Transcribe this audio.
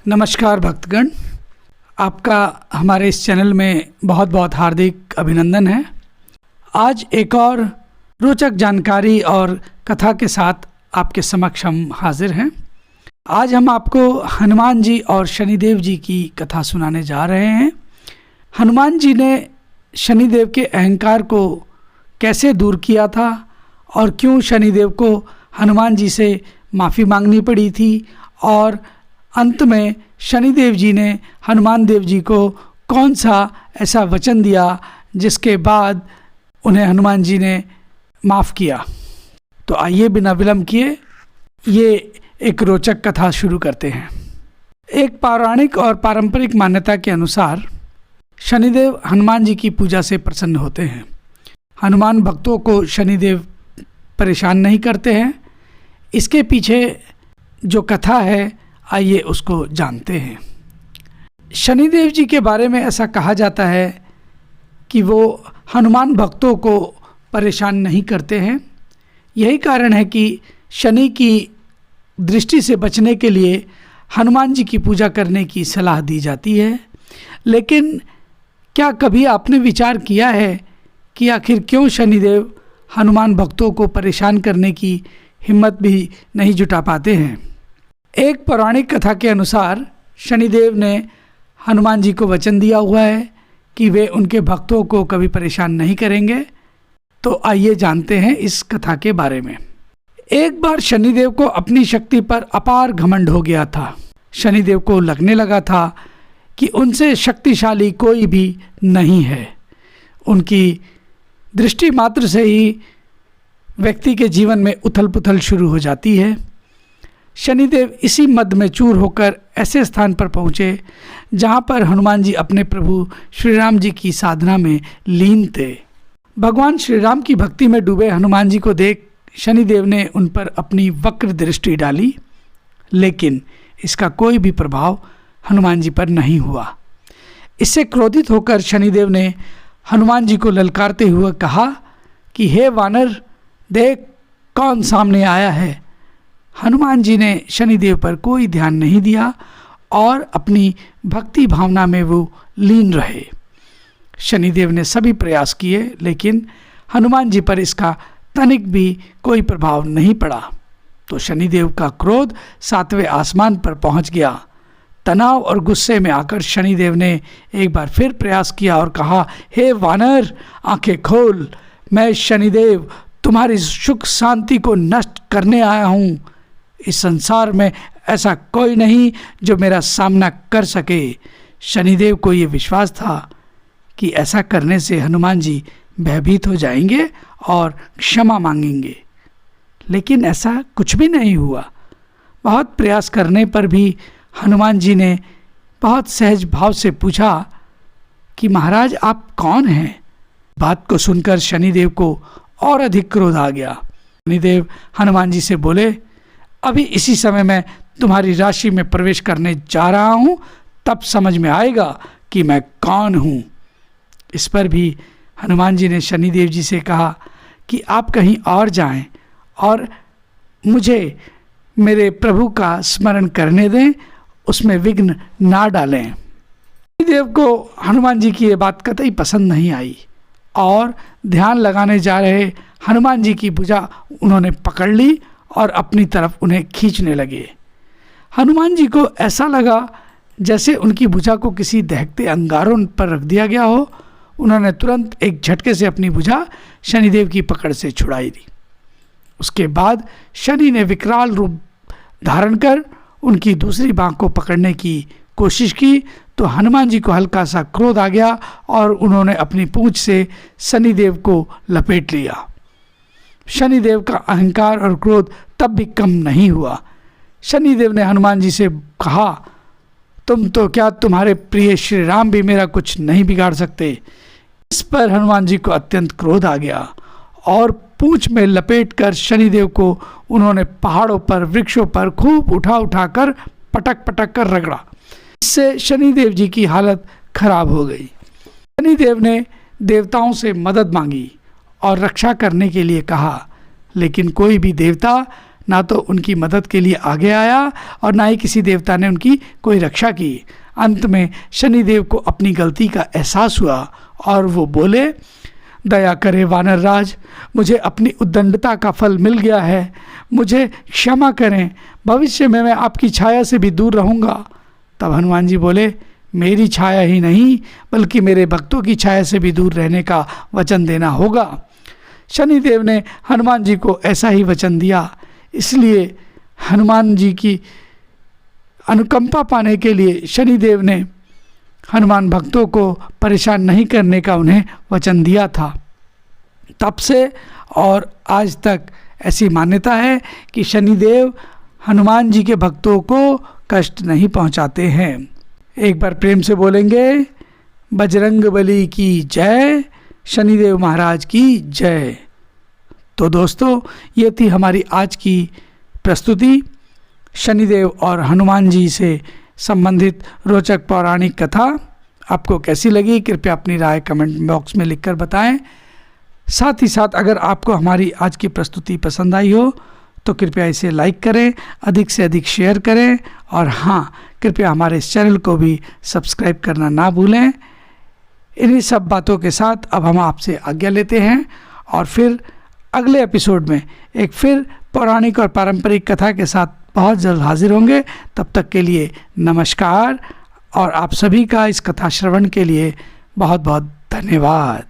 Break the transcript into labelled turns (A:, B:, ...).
A: नमस्कार भक्तगण, आपका हमारे इस चैनल में बहुत बहुत हार्दिक अभिनंदन है। आज एक और रोचक जानकारी और कथा के साथ आपके समक्ष हम हाजिर हैं। आज हम आपको हनुमान जी और शनिदेव जी की कथा सुनाने जा रहे हैं। हनुमान जी ने शनिदेव के अहंकार को कैसे दूर किया था और क्यों शनिदेव को हनुमान जी से माफ़ी मांगनी पड़ी थी, और अंत में शनिदेव जी ने हनुमान देव जी को कौन सा ऐसा वचन दिया जिसके बाद उन्हें हनुमान जी ने माफ़ किया। तो आइए बिना विलंब किए ये एक रोचक कथा शुरू करते हैं। एक पौराणिक और पारंपरिक मान्यता के अनुसार शनिदेव हनुमान जी की पूजा से प्रसन्न होते हैं। हनुमान भक्तों को शनिदेव परेशान नहीं करते हैं। इसके पीछे जो कथा है, आइए उसको जानते हैं। शनिदेव जी के बारे में ऐसा कहा जाता है कि वो हनुमान भक्तों को परेशान नहीं करते हैं। यही कारण है कि शनि की दृष्टि से बचने के लिए हनुमान जी की पूजा करने की सलाह दी जाती है। लेकिन क्या कभी आपने विचार किया है कि आखिर क्यों शनिदेव हनुमान भक्तों को परेशान करने की हिम्मत भी नहीं जुटा पाते हैं? एक पौराणिक कथा के अनुसार शनिदेव ने हनुमान जी को वचन दिया हुआ है कि वे उनके भक्तों को कभी परेशान नहीं करेंगे। तो आइए जानते हैं इस कथा के बारे में। एक बार शनिदेव को अपनी शक्ति पर अपार घमंड हो गया था। शनिदेव को लगने लगा था कि उनसे शक्तिशाली कोई भी नहीं है। उनकी दृष्टि मात्र से ही व्यक्ति के जीवन में उथल पुथल शुरू हो जाती है। शनिदेव इसी मद में चूर होकर ऐसे स्थान पर पहुँचे जहाँ पर हनुमान जी अपने प्रभु श्री राम जी की साधना में लीन थे। भगवान श्री राम की भक्ति में डूबे हनुमान जी को देख शनिदेव ने उन पर अपनी वक्र दृष्टि डाली, लेकिन इसका कोई भी प्रभाव हनुमान जी पर नहीं हुआ। इससे क्रोधित होकर शनिदेव ने हनुमान जी को ललकारते हुए कहा कि हे वानर, देख कौन सामने आया है। हनुमान जी ने शनिदेव पर कोई ध्यान नहीं दिया और अपनी भक्ति भावना में वो लीन रहे। शनिदेव ने सभी प्रयास किए, लेकिन हनुमान जी पर इसका तनिक भी कोई प्रभाव नहीं पड़ा। तो शनिदेव का क्रोध 7वें आसमान पर पहुंच गया। तनाव और गुस्से में आकर शनिदेव ने एक बार फिर प्रयास किया और कहा, हे वानर, आंखें खोल। मैं शनिदेव तुम्हारी सुख शांति को नष्ट करने आया हूँ। इस संसार में ऐसा कोई नहीं जो मेरा सामना कर सके। शनिदेव को ये विश्वास था कि ऐसा करने से हनुमान जी भयभीत हो जाएंगे और क्षमा मांगेंगे, लेकिन ऐसा कुछ भी नहीं हुआ। बहुत प्रयास करने पर भी हनुमान जी ने बहुत सहज भाव से पूछा कि महाराज, आप कौन हैं? बात को सुनकर शनिदेव को और अधिक क्रोध आ गया। शनिदेव हनुमान जी से बोले, अभी इसी समय मैं तुम्हारी राशि में प्रवेश करने जा रहा हूँ, तब समझ में आएगा कि मैं कौन हूँ। इस पर भी हनुमान जी ने शनिदेव जी से कहा कि आप कहीं और जाएं और मुझे मेरे प्रभु का स्मरण करने दें, उसमें विघ्न ना डालें। शनिदेव को हनुमान जी की ये बात कतई पसंद नहीं आई और ध्यान लगाने जा रहे हनुमान जी की भुजा उन्होंने पकड़ ली और अपनी तरफ उन्हें खींचने लगे। हनुमान जी को ऐसा लगा जैसे उनकी भुजा को किसी दहकते अंगारों पर रख दिया गया हो। उन्होंने तुरंत एक झटके से अपनी भुजा शनिदेव की पकड़ से छुड़ाई दी। उसके बाद शनि ने विकराल रूप धारण कर उनकी दूसरी बांह को पकड़ने की कोशिश की, तो हनुमान जी को हल्का सा क्रोध आ गया और उन्होंने अपनी पूंछ से शनिदेव को लपेट लिया। शनिदेव का अहंकार और क्रोध तब भी कम नहीं हुआ। शनिदेव ने हनुमान जी से कहा, तुम तो क्या तुम्हारे प्रिय श्री राम भी मेरा कुछ नहीं बिगाड़ सकते। इस पर हनुमान जी को अत्यंत क्रोध आ गया और पूंछ में लपेटकर शनिदेव को उन्होंने पहाड़ों पर, वृक्षों पर खूब उठा कर पटक पटक कर रगड़ा। इससे शनिदेव जी की हालत खराब हो गई। शनिदेव ने देवताओं से मदद मांगी और रक्षा करने के लिए कहा, लेकिन कोई भी देवता ना तो उनकी मदद के लिए आगे आया और ना ही किसी देवता ने उनकी कोई रक्षा की। अंत में शनिदेव को अपनी गलती का एहसास हुआ और वो बोले, दया करे वानर राज, मुझे अपनी उद्दंडता का फल मिल गया है, मुझे क्षमा करें, भविष्य में मैं आपकी छाया से भी दूर रहूँगा। तब हनुमान जी बोले, मेरी छाया ही नहीं बल्कि मेरे भक्तों की छाया से भी दूर रहने का वचन देना होगा। शनिदेव ने हनुमान जी को ऐसा ही वचन दिया। इसलिए हनुमान जी की अनुकंपा पाने के लिए शनिदेव ने हनुमान भक्तों को परेशान नहीं करने का उन्हें वचन दिया था। तब से और आज तक ऐसी मान्यता है कि शनिदेव हनुमान जी के भक्तों को कष्ट नहीं पहुंचाते हैं। एक बार प्रेम से बोलेंगे, बजरंगबली की जय, शनिदेव महाराज की जय। तो दोस्तों, ये थी हमारी आज की प्रस्तुति शनिदेव और हनुमान जी से संबंधित रोचक पौराणिक कथा। आपको कैसी लगी कृपया अपनी राय कमेंट बॉक्स में लिखकर बताएं। साथ ही साथ अगर आपको हमारी आज की प्रस्तुति पसंद आई हो तो कृपया इसे लाइक करें, अधिक से अधिक शेयर करें और हाँ, कृपया हमारे इस चैनल को भी सब्सक्राइब करना ना भूलें। इन्हीं सब बातों के साथ अब हम आपसे आज्ञा लेते हैं और फिर अगले एपिसोड में एक फिर पौराणिक और पारंपरिक कथा के साथ बहुत जल्द हाजिर होंगे। तब तक के लिए नमस्कार और आप सभी का इस कथा श्रवण के लिए बहुत बहुत धन्यवाद।